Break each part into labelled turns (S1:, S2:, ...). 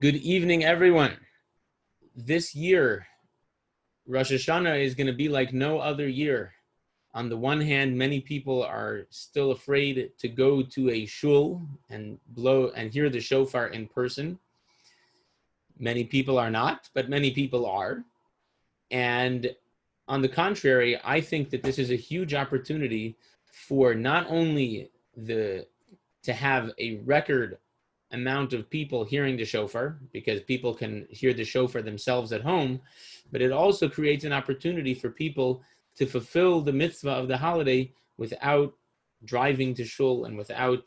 S1: Good evening, everyone. This year, Rosh Hashanah is going to be like no other year. On the one hand, many people are still afraid to go to a shul and blow and hear the shofar in person. Many people are not, but many people are. And on the contrary, I think that this is a huge opportunity for not only to have a record amount of people hearing the shofar, because people can hear the shofar themselves at home, but it also creates an opportunity for people to fulfill the mitzvah of the holiday without driving to shul and without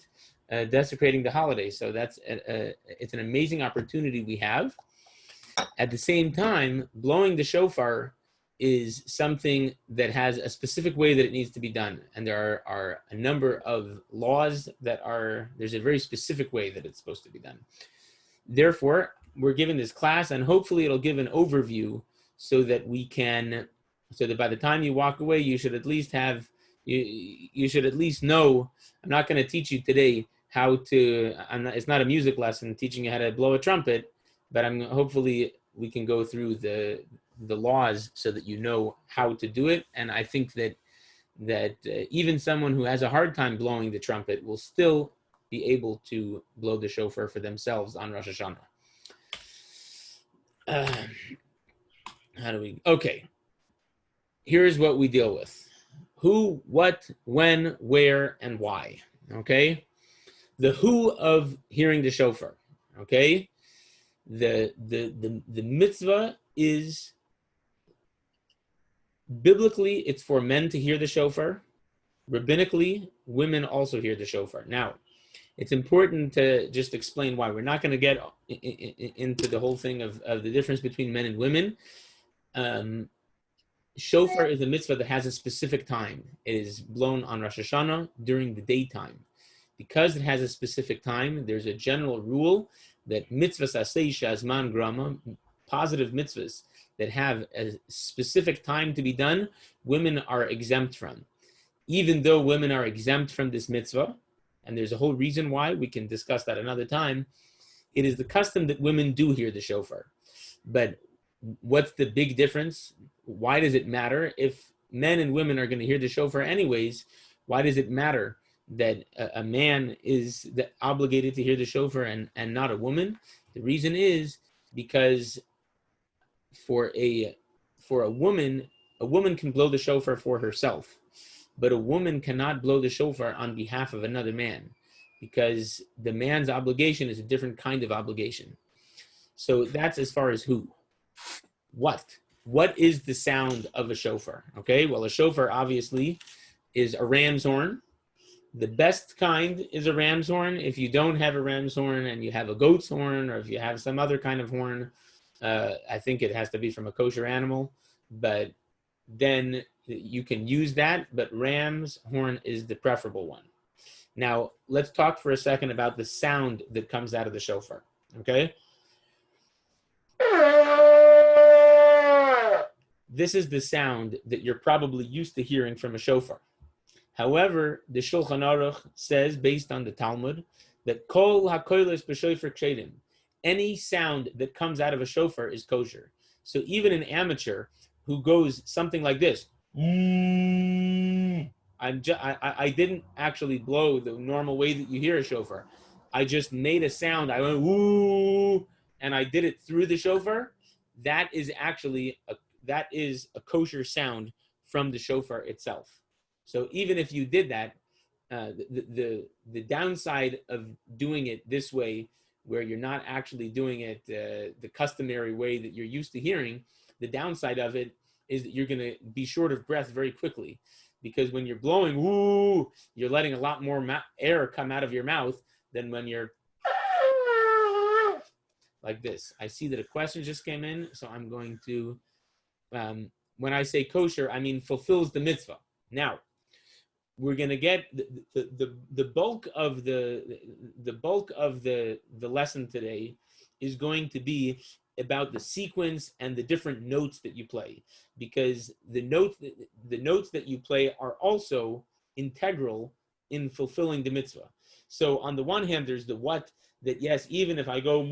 S1: desecrating the holiday. So it's an amazing opportunity we have. At the same time, blowing the shofar is something that has a specific way that it needs to be done. And there are a number of laws there's a very specific way that it's supposed to be done. Therefore, we're given this class, and hopefully it'll give an overview so that by the time you walk away, you should at least know. I'm not going to teach you today it's not a music lesson teaching you how to blow a trumpet, but hopefully we can go through the laws so that you know how to do it. And I think that even someone who has a hard time blowing the trumpet will still be able to blow the shofar for themselves on Rosh Hashanah. Okay. Here's what we deal with: who, what, when, where, and why. Okay. The who of hearing the shofar. Okay. The mitzvah is, biblically, it's for men to hear the shofar. Rabbinically, women also hear the shofar. Now, it's important to just explain why. We're not going to get into the whole thing of the difference between men and women. Shofar is a mitzvah that has a specific time. It is blown on Rosh Hashanah during the daytime. Because it has a specific time, there's a general rule that mitzvahs aseh shazman grama, positive mitzvahs that have a specific time to be done, women are exempt from. Even though women are exempt from this mitzvah, and there's a whole reason why, we can discuss that another time, it is the custom that women do hear the shofar. But what's the big difference? Why does it matter? If men and women are going to hear the shofar anyways, why does it matter that a man is obligated to hear the shofar and not a woman? The reason is because for a woman can blow the shofar for herself, but a woman cannot blow the shofar on behalf of another man, because the man's obligation is a different kind of obligation. So that's as far as who. What is the sound of a shofar? Okay, well, a shofar obviously is a ram's horn. The best kind is a ram's horn. If you don't have a ram's horn and you have a goat's horn, or if you have some other kind of horn, I think it has to be from a kosher animal, but then you can use that, but ram's horn is the preferable one. Now, let's talk for a second about the sound that comes out of the shofar, okay? This is the sound that you're probably used to hearing from a shofar. However, the Shulchan Aruch says, based on the Talmud, that kol hakolos b'shofar kshedim, any sound that comes out of a shofar is kosher. So even an amateur who goes something like this, I didn't actually blow the normal way that you hear a shofar. I just made a sound. I went woo, and I did it through the shofar. That is a kosher sound from the shofar itself. So even if you did that, the downside of doing it this way, where you're not actually doing it the customary way that you're used to hearing, the downside of it is that you're going to be short of breath very quickly, because when you're blowing woo, you're letting a lot more air come out of your mouth than when you're like this. I see that a question just came in, so I'm going to, when I say kosher, I mean fulfills the mitzvah. Now, we're going to get the bulk of the lesson today is going to be about the sequence and the different notes that you play, because the notes that you play are also integral in fulfilling the mitzvah. So on the one hand, there's the what, that yes, even if I go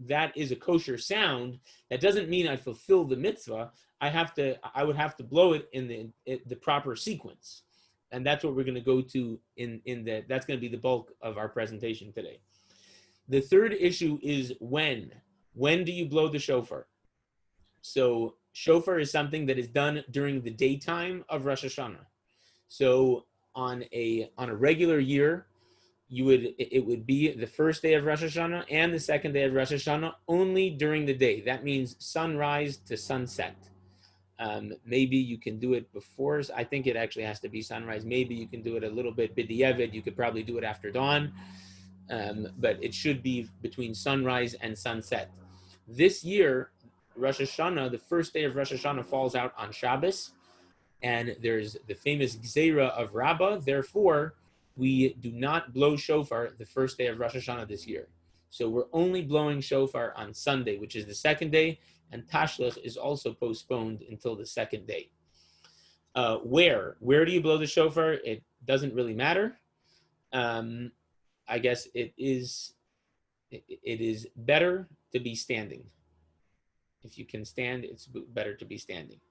S1: that is a kosher sound. That doesn't mean I fulfill the mitzvah. I would have to blow it in the proper sequence, and that's what we're going to go to that's going to be the bulk of our presentation today. The third issue is when. When do you blow the shofar? So shofar is something that is done during the daytime of Rosh Hashanah. So on a regular year, it would be the first day of Rosh Hashanah and the second day of Rosh Hashanah only during the day. That means sunrise to sunset. Maybe you can do it before. I think it actually has to be sunrise. Maybe you can do it a little bit b'diavad. You could probably do it after dawn, but it should be between sunrise and sunset. This year, Rosh Hashanah, the first day of Rosh Hashanah falls out on Shabbos, and there's the famous Gzeira of Rabbah. Therefore, we do not blow shofar the first day of Rosh Hashanah this year. So we're only blowing shofar on Sunday, which is the second day, and Tashlich is also postponed until the second day. Where do you blow the shofar? It doesn't really matter. I guess it is better to be standing. If you can stand, it's better to be standing.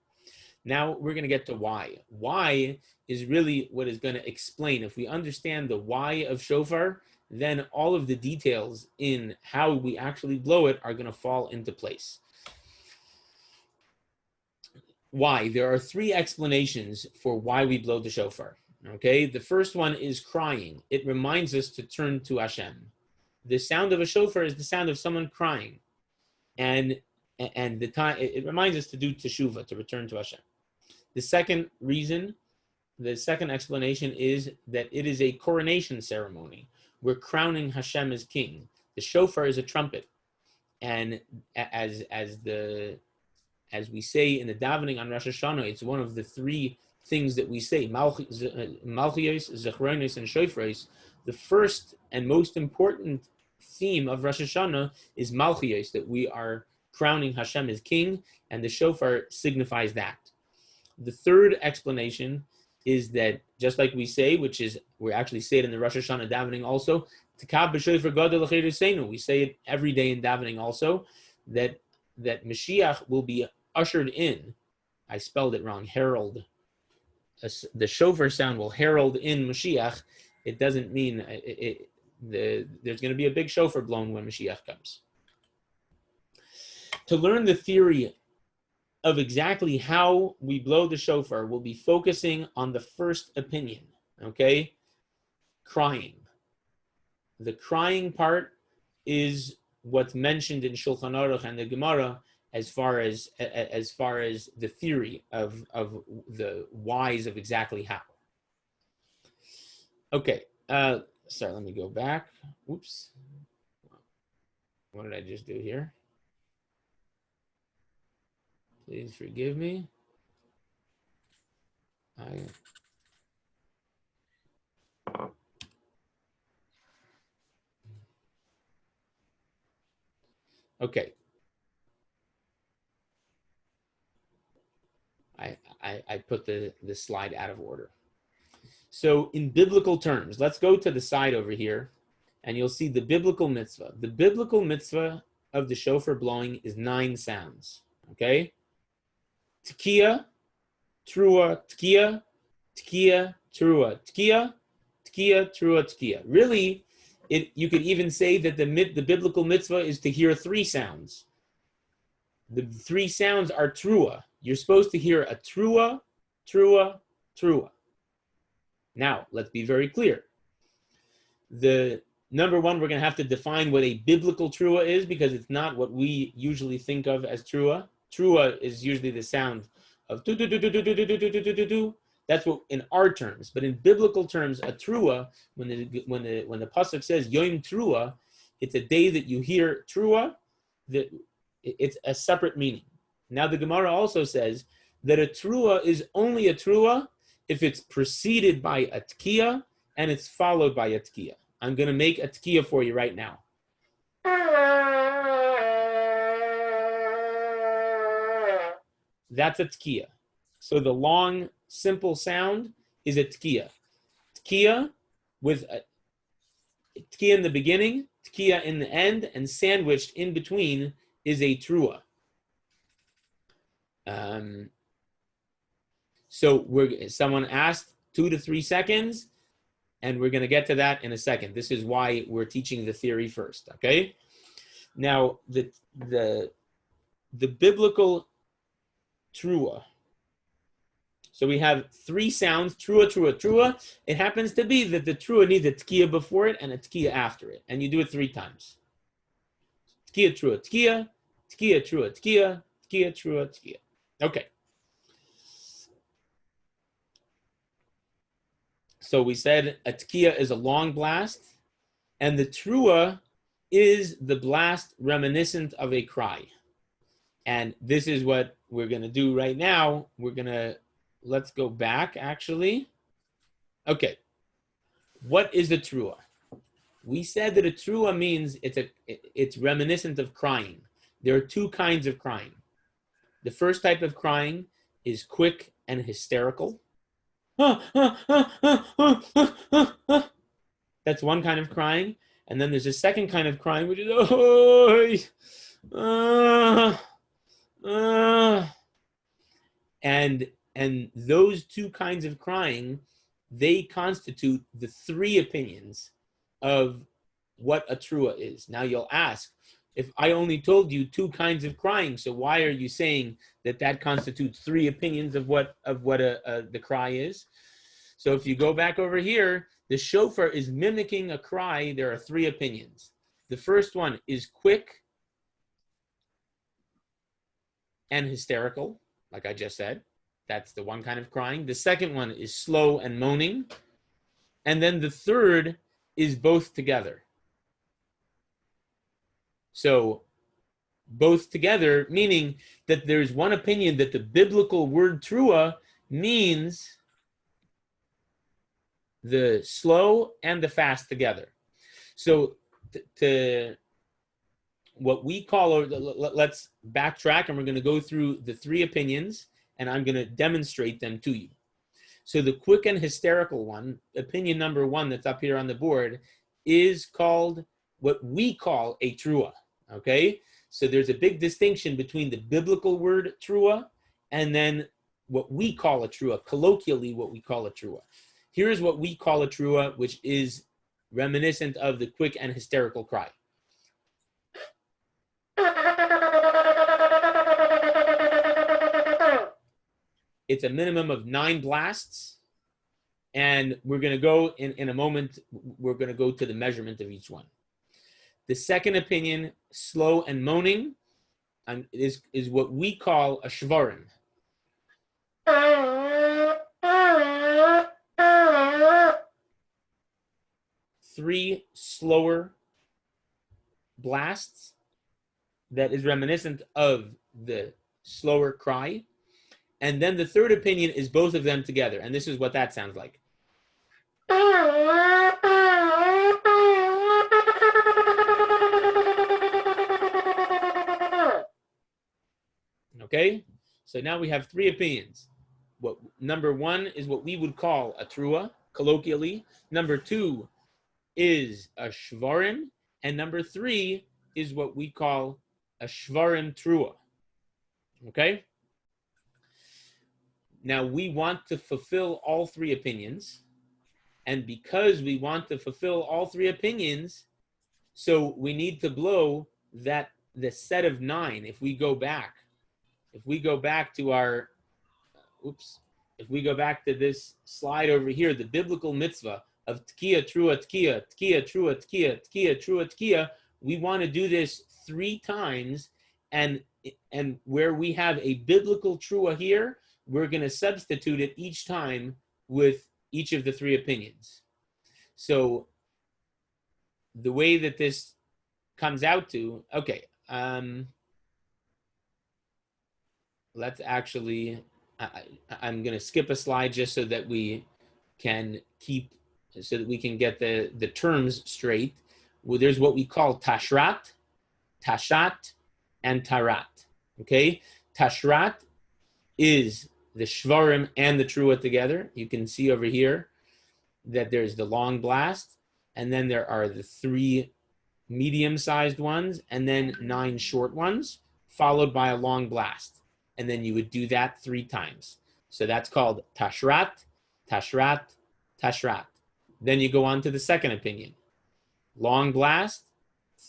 S1: Now we're going to get to why. Why is really what is going to explain. If we understand the why of shofar, then all of the details in how we actually blow it are going to fall into place. Why? There are three explanations for why we blow the shofar. Okay, the first one is crying. It reminds us to turn to Hashem. The sound of a shofar is the sound of someone crying, and the time it reminds us to do teshuvah, to return to Hashem. The second explanation is that it is a coronation ceremony. We're crowning Hashem as king. The shofar is a trumpet, and as we say in the davening on Rosh Hashanah, it's one of the three things that we say, Malchiyos, Zechronos, and Shofros. The first and most important theme of Rosh Hashanah is Malchiyos, that we are crowning Hashem as king, and the shofar signifies that. The third explanation is that, just like we say, which is, we actually say it in the Rosh Hashanah davening also, we say it every day in davening also, that Mashiach will be ushered in. I spelled it wrong, herald. The shofar sound will herald in Mashiach. It doesn't mean there's going to be a big shofar blown when Mashiach comes. To learn the theory of exactly how we blow the shofar, we'll be focusing on the first opinion, okay? Crying. The crying part is what's mentioned in Shulchan Aruch and the Gemara as far as the theory of the whys of exactly how. Okay, sorry, let me go back. Oops. What did I just do here? Please forgive me. Okay. I put the slide out of order. So in biblical terms, let's go to the side over here, and you'll see the biblical mitzvah. The biblical mitzvah of the shofar blowing is 9 sounds. Okay? Tkiya, trua, tkiya, tkiya, trua, tkiya, tkiya, trua, tkiya. Really, you could even say that the biblical mitzvah is to hear 3 sounds. The 3 sounds are trua. You're supposed to hear a trua, trua, trua. Now, let's be very clear. The number one, we're going to have to define what a biblical trua is, because it's not what we usually think of as trua. Trua is usually the sound of do do do do do do do do do do do do. That's what in our terms, but in biblical terms, a trua, when the pasuk says yom trua, it's a day that you hear trua. That it's a separate meaning. Now the Gemara also says that a trua is only a trua if it's preceded by a tkiya and it's followed by a tkiya. I'm going to make a tkiya for you right now. That's a tkiya. So the long, simple sound is a tkiya. Tkiya with tkiya in the beginning, tkiya in the end, and sandwiched in between is a trua. So someone asked 2 to 3 seconds, and we're going to get to that in a second. This is why we're teaching the theory first, okay? Now, the biblical trua. So we have 3 sounds, trua, trua, trua. It happens to be that the trua needs a tkiya before it and a tkiya after it. And you do it 3 times. Tkiya, trua, tkiya, tkiya, trua, tkiya, tkiya, trua, tkiya. Okay. So we said a tkiya is a long blast, and the trua is the blast reminiscent of a cry. And this is what we're going to do right now. Let's go back, actually. Okay. What is the trua? We said that a trua means it's reminiscent of crying. There are 2 kinds of crying. The first type of crying is quick and hysterical. That's one kind of crying. And then there's a second kind of crying, which is and those 2 kinds of crying, they constitute the 3 opinions of what a trua is. Now you'll ask, if I only told you 2 kinds of crying, so why are you saying that constitutes 3 opinions of what the cry is? So if you go back over here, the shofar is mimicking a cry. There are 3 opinions. The first one is quick and hysterical, like I just said. That's the one kind of crying. The second one is slow and moaning. And then the third is both together. So both together, meaning that there's one opinion that the biblical word trua means the slow and the fast together. So to what we call, or let's backtrack, and we're going to go through the 3 opinions, and I'm going to demonstrate them to you. So the quick and hysterical one, opinion number 1 that's up here on the board, is called what we call a trua, okay? So there's a big distinction between the biblical word trua and then what we call a trua, colloquially what we call a trua. Here's what we call a trua, which is reminiscent of the quick and hysterical cry. It's a minimum of 9 blasts, and we're going to go in a moment, we're going to go to the measurement of each one. The second opinion, slow and moaning, is what we call a shvarim. 3 slower blasts that is reminiscent of the slower cry. And then the third opinion is both of them together. And this is what that sounds like. Okay? So now we have 3 opinions. Number 1 is what we would call a trua, colloquially. Number 2 is a shvarim. And number 3 is what we call a shvarim trua. Okay? Now we want to fulfill all 3 opinions. And because we want to fulfill all 3 opinions, so we need to blow the set of 9. If we go back to our, if we go back to this slide over here, the biblical mitzvah of tkiya, trua, tkiya, tkiya, trua, tkiya, tkiya, trua, tkiya, we want to do this 3 times, and where we have a biblical trua here, we're going to substitute it each time with each of the 3 opinions. So the way that this comes out to, okay, let's actually, I'm going to skip a slide just so that we can get the terms straight. Well, there's what we call tashrat, tashat, and tarat. Okay, tashrat is the shvarim and the trua together. You can see over here that there's the long blast, and then there are the 3 medium-sized ones, and then 9 short ones, followed by a long blast. And then you would do that 3 times. So that's called tashrat, tashrat, tashrat. Then you go on to the second opinion. Long blast,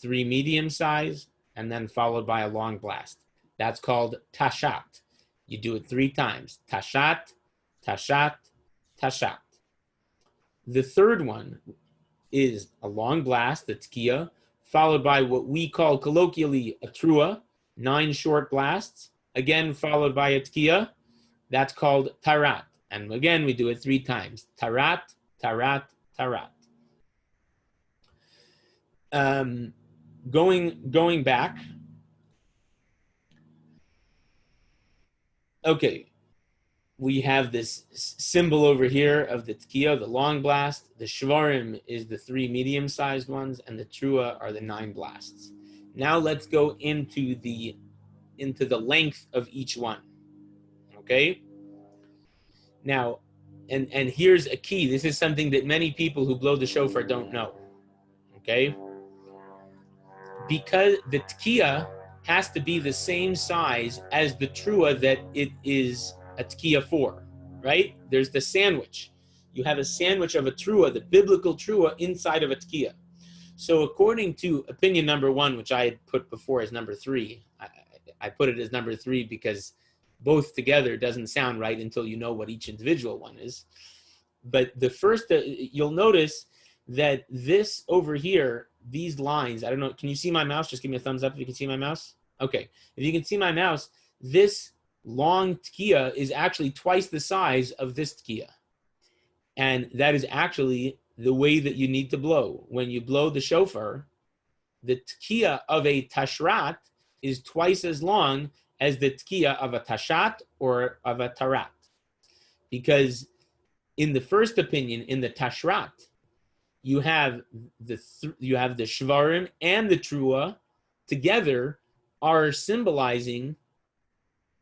S1: 3 medium size, and then followed by a long blast. That's called tashat. You do it 3 times. Tashat, tashat, tashat. The third one is a long blast, the tkiya, followed by what we call colloquially a trua, 9 short blasts, again followed by a tkiya. That's called tarat. And again, we do it 3 times. Tarat, tarat, tarat. Going back. Okay, we have this symbol over here of the tkiya, the long blast. The shvarim is the 3 medium-sized ones, and the trua are the 9 blasts. Now let's go into the length of each one. Okay. Now, and here's a key. This is something that many people who blow the shofar don't know. Okay. Because the tkiya has to be the same size as the trua that it is a tkiya for, right? There's the sandwich. You have a sandwich of a trua, the biblical trua, inside of a tkiya. So according to opinion number 1, which I had put before as number 3, I put it as number 3 because both together doesn't sound right until you know what each individual one is. But the first, you'll notice that this over here, these lines, I don't know, can you see my mouse? Just give me a thumbs up if you can see my mouse. Okay, if you can see my mouse, this long tkiya is actually twice the size of this tkiya. And that is actually the way that you need to blow. When you blow the shofar, the tkiya of a tashrat is twice as long as the tkiya of a tashat or of a tarat. Because in the first opinion, in the tashrat, you have the shvarim and the trua together are symbolizing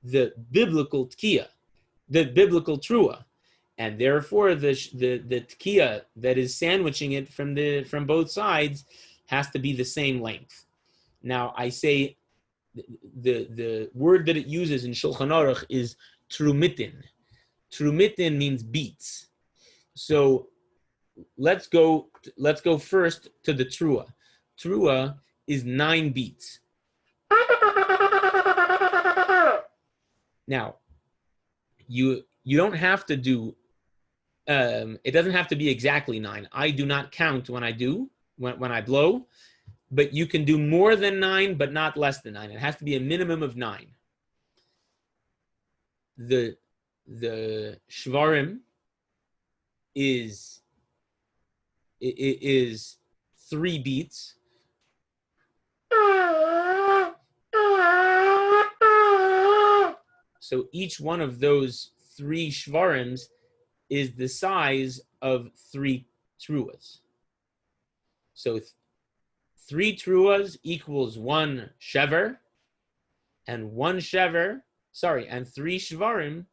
S1: the biblical tkiya, the biblical trua, and therefore the tkiya that is sandwiching it from both sides has to be the same length. Now I say the word that it uses in Shulchan Aruch is trumitin. Trumitin means beats. So let's go first to the trua. Trua is 9 beats. Now, you don't have to do. It doesn't have to be exactly 9. I do not count when I blow, but you can do more than 9, but not less than 9. It has to be a minimum of 9. The shvarim is 3 beats. So each one of those 3 shvarims is the size of 3 truas. So 3 truas equals 1 shever, and 3 shvarim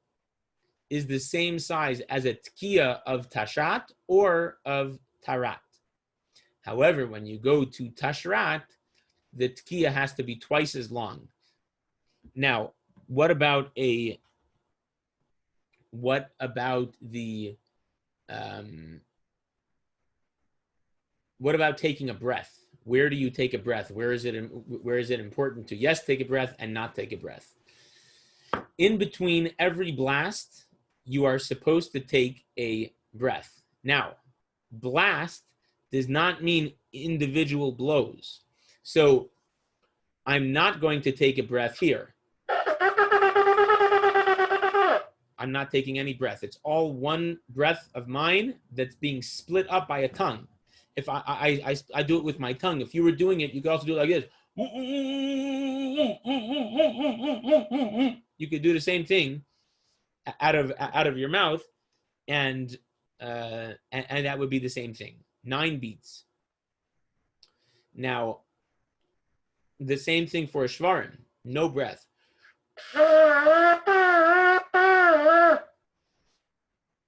S1: is the same size as a tkiya of tashat or of tarat. However, when you go to tashrat, the tkiya has to be twice as long. Now, what about taking a breath? Where do you take a breath? Where is it important to, yes, take a breath and not take a breath? In between every blast, you are supposed to take a breath. Now, blast does not mean individual blows. So I'm not going to take a breath here. I'm not taking any breath. It's all one breath of mine that's being split up by a tongue. If I do it with my tongue. If you were doing it, you could also do it like this. You could do the same thing out of your mouth, and that would be the same thing. 9 beats. Now, the same thing for a shvarim. No breath.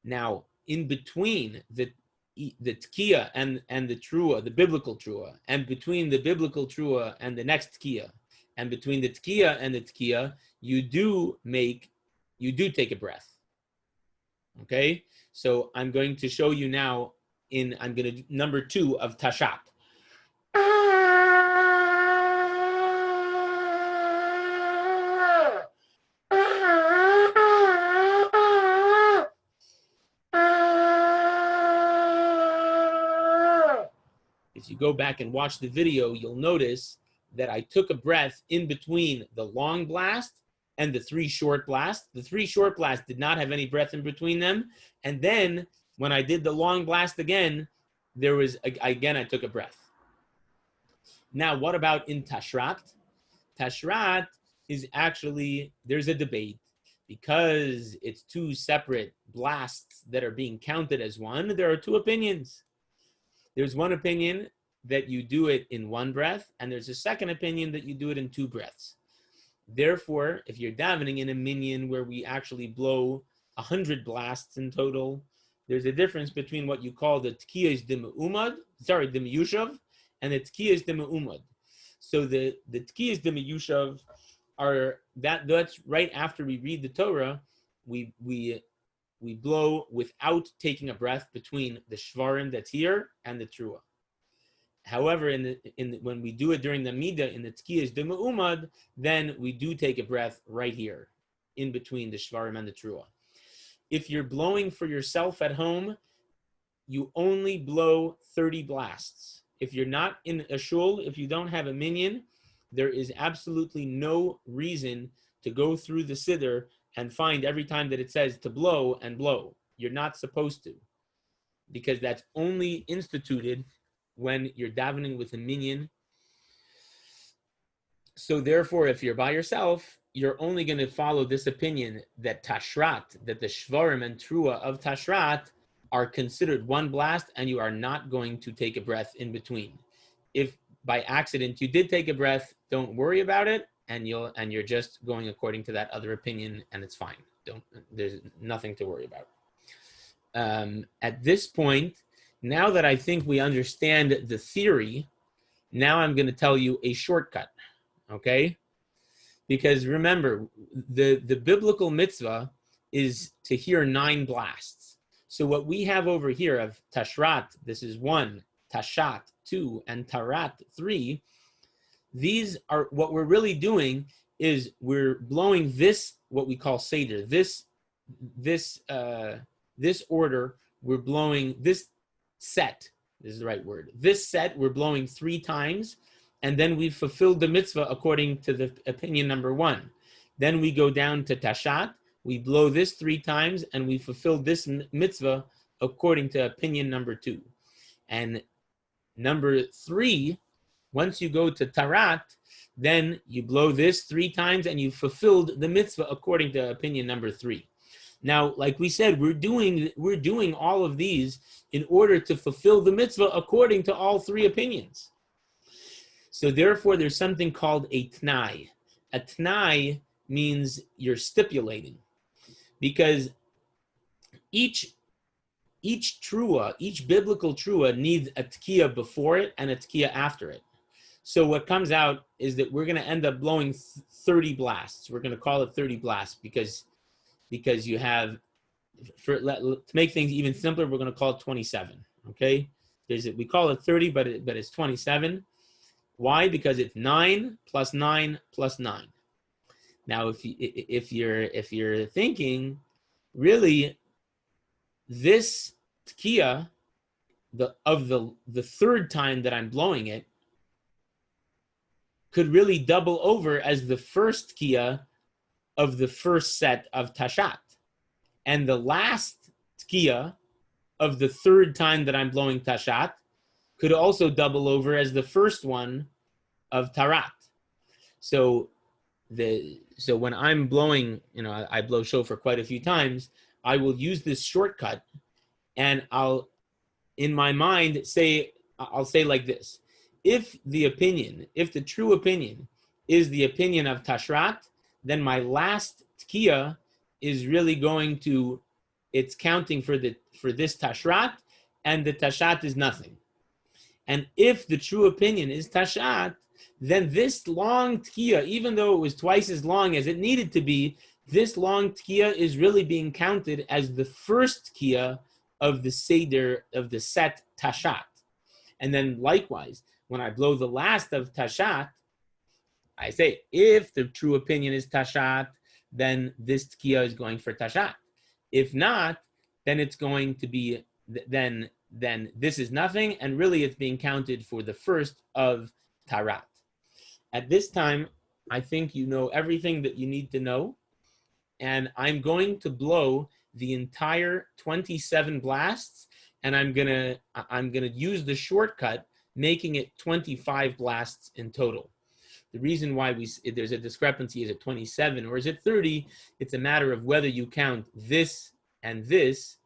S1: Now, in between the the tkiya and the trua, the biblical trua, and between the biblical trua and the next tkiya, and between the tkiya and the tkiya, you do take a breath. Okay, so I'm going to show you now. I'm going to do number 2 of tashat. If you go back and watch the video, you'll notice that I took a breath in between the long blast and the 3 short blasts. The 3 short blasts did not have any breath in between them. And then when I did the long blast again, I took a breath. Now, what about in Tashrat? Tashrat is actually, there's a debate. Because it's 2 separate blasts that are being counted as one, there are 2 opinions. There's one opinion that you do it in 1 breath, and there's a second opinion that you do it in 2 breaths. Therefore, if you're davening in a minyan where we actually blow 100 blasts in total, there's a difference between what you call the tkiyas de meyushav, and the tkiyas de me'umad. So the tkiyas de meyushav are that's right after we read the Torah, we blow without taking a breath between the shvarim that's here and the trua. However, when we do it during the midah in the tkiyas de me'umad, then we do take a breath right here, in between the shvarim and the trua. If you're blowing for yourself at home, you only blow 30 blasts. If you're not in a shul, if you don't have a minyan, there is absolutely no reason to go through the siddur and find every time that it says to blow and blow. You're not supposed to, because that's only instituted when you're davening with a minyan. So therefore, if you're by yourself, you're only going to follow this opinion that tashrat, that the shvarim and trua of tashrat are considered 1 blast, and you are not going to take a breath in between. If by accident you did take a breath, don't worry about it, and you're just going according to that other opinion, and it's fine. There's nothing to worry about. At this point, now that I think we understand the theory, now I'm going to tell you a shortcut, okay? Because remember, the biblical mitzvah is to hear 9 blasts. So what we have over here of tashrat, this is 1, tashat 2, and tarat 3, these are, what we're really doing is we're blowing this, what we call seder, this order, we're blowing this set, this is the right word, this set we're blowing 3 times, and then we've fulfilled the mitzvah according to the opinion number 1. Then we go down to tashat, we blow this 3 times, and we fulfilled this mitzvah according to opinion number 2. And number 3, once you go to tarat, then you blow this 3 times, and you fulfilled the mitzvah according to opinion number 3. Now, like we said, we're doing all of these in order to fulfill the mitzvah according to all 3 opinions. So therefore, there's something called a t'nai. A t'nai means you're stipulating, because each trua, each biblical trua needs a tkiya before it and a tkiya after it. So what comes out is that we're going to end up blowing 30 blasts. We're going to call it 30 blasts because you have, to make things even simpler, we're going to call it 27. Okay, we call it 30, but it's 27. Why? Because it's 9 plus 9 plus 9. Now, if you're thinking, really, this tkiya, the 3rd time that I'm blowing it, could really double over as the first tkiya of the first set of tashat, and the last tkiya of the 3rd time that I'm blowing tashat could also double over as the first one of tarat. So when I'm blowing, I blow shofar quite a few times, I will use this shortcut, and I'll, in my mind, I'll say like this: if the true opinion is the opinion of tashrat, then my last tkiya is really it's counting for this tashrat, and the tashat is nothing. And if the true opinion is tashat, then this long tkiya, even though it was twice as long as it needed to be, this long tkiya is really being counted as the first tkiya of the seder, of the set tashat. And then likewise, when I blow the last of tashat, I say, if the true opinion is tashat, then this tkiya is going for tashat. If not, then it's going to be, then this is nothing, and really it's being counted for the first of tarat. At this time, I think you know everything that you need to know, and I'm going to blow the entire 27 blasts, and I'm gonna use the shortcut, making it 25 blasts in total. The reason why there's a discrepancy, is it 27 or is it 30? It's a matter of whether you count this and this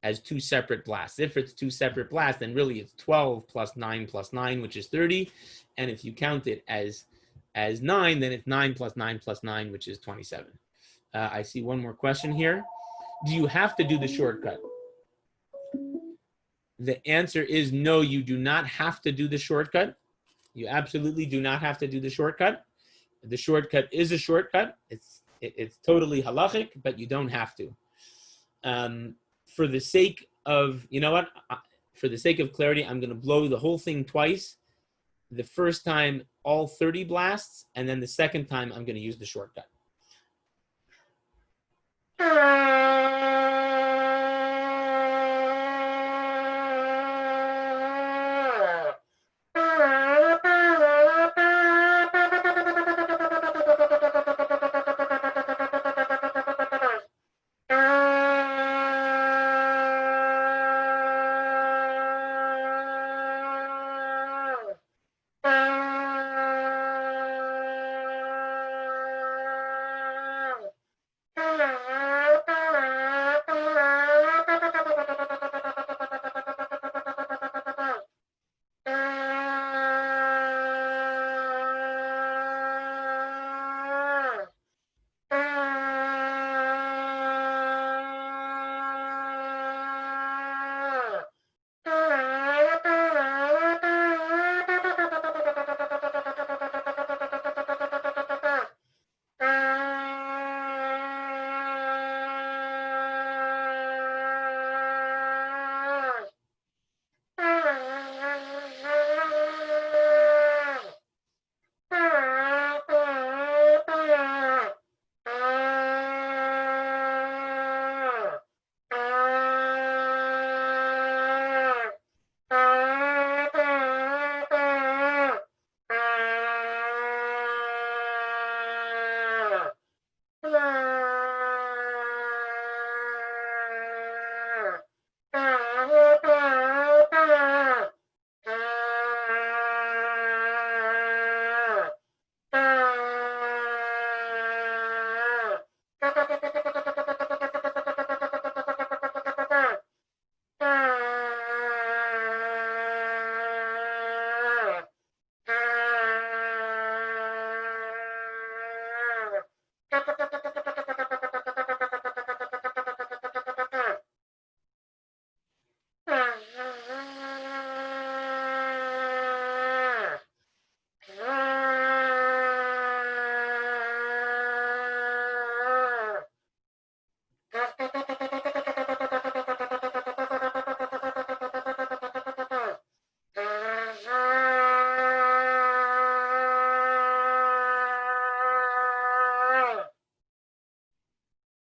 S1: as two separate blasts. If it's two separate blasts, then really it's 12 plus 9 plus 9, which is 30. And if you count it as 9, then it's 9 plus 9 plus 9, which is 27. I see one more question here. Do you have to do the shortcut? The answer is no, you do not have to do the shortcut. You absolutely do not have to do the shortcut. The shortcut is a shortcut. It's totally halachic, but you don't have to. For the sake of, you know what? For the sake of clarity, I'm going to blow the whole thing twice. The first time, all 30 blasts, and then the second time, I'm going to use the shortcut.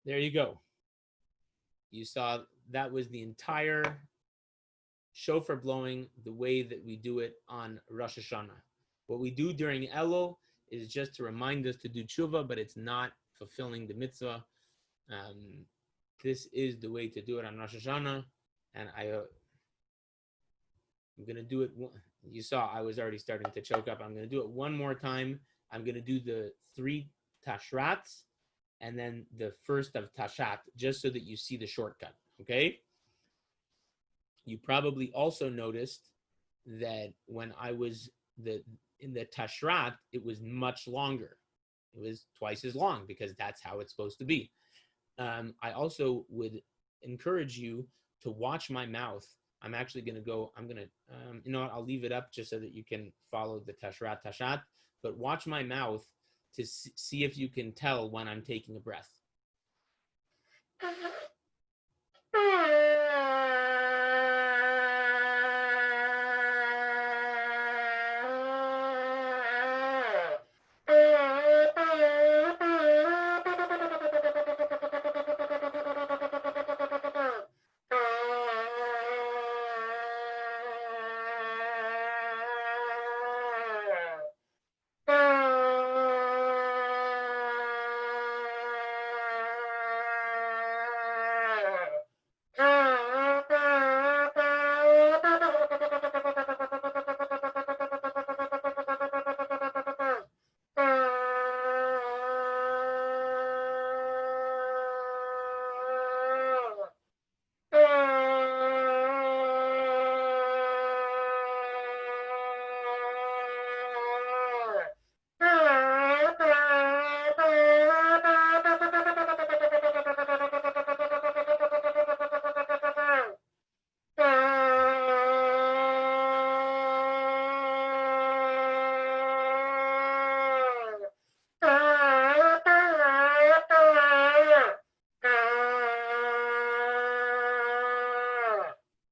S1: There you go. You saw that was the entire shofar blowing the way that we do it on Rosh Hashanah. What we do during Elul is just to remind us to do tshuva, but it's not fulfilling the mitzvah. This is the way to do it on Rosh Hashanah, and I'm going to do it. You saw I was already starting to choke up. I'm going to do it one more time. I'm going to do the 3 tashrats and then the first of tashat, just so that you see the shortcut, okay? You probably also noticed that when I was in the tashrat, it was much longer. It was twice as long because that's how it's supposed to be. I also would encourage you to watch my mouth. I'm actually going to go, I'm going to, you know what, I'll leave it up just so that you can follow the tashrat tashat, but watch my mouth to see if you can tell when I'm taking a breath.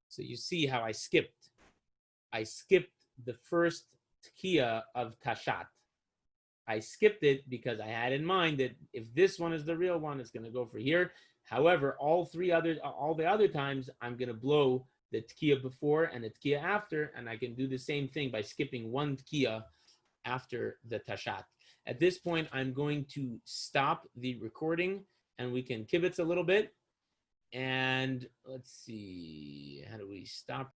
S1: So you see how I skipped. I skipped the first tkiya of tashat. I skipped it because I had in mind that if this one is the real one, it's going to go for here. However, all the other times, I'm going to blow the tkiya before and the tkiya after, and I can do the same thing by skipping one tkiya after the tashat. At this point, I'm going to stop the recording, and we can kibitz a little bit. And let's see, how do we stop?